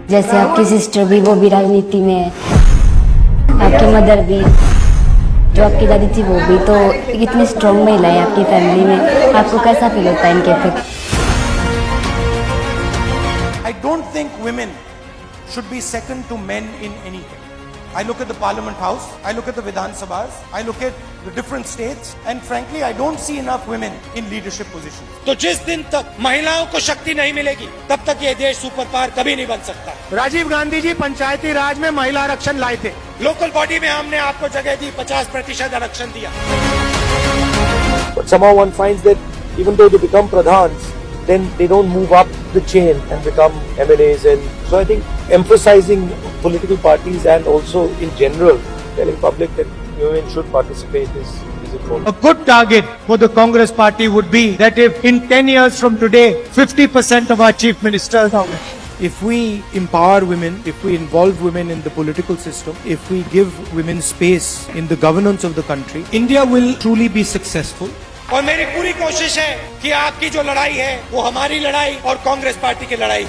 जैसे आपकी सिस्टर भी, वो भी राजनीति में है, आपकी मदर भी, जो आपकी दादी थी वो भी। तो इतनी स्ट्रॉन्ग महिला है आपकी फैमिली में, आपको कैसा फील होता है इनके effect? I don't think women should be second to men in anything. I look at the Parliament House, I look at the Vidhan Sabhas, I look at the different states, and frankly, I don't see enough women in leadership positions. तो जिस दिन तक महिलाओं को शक्ति नहीं मिलेगी, तब तक ये देश सुपर पावर कभी नहीं बन सकता। राजीव गांधी जी पंचायती राज में महिला आरक्षण लाए थे। लोकल बॉडी में हमने आपको जगह दी, 50% आरक्षण दिया। But somehow one finds that even though they become pradhans, then they don't move up the chain and become MLAs. And so I think emphasizing political parties and also in general telling public that women should participate is important. A good target for the Congress party would be that if in 10 years from today, 50% of our chief ministers are women. If we empower women, if we involve women in the political system, if we give women space in the governance of the country, India will truly be successful. और मेरी पूरी कोशिश है कि आपकी जो लड़ाई है वो हमारी लड़ाई और कांग्रेस पार्टी की लड़ाई।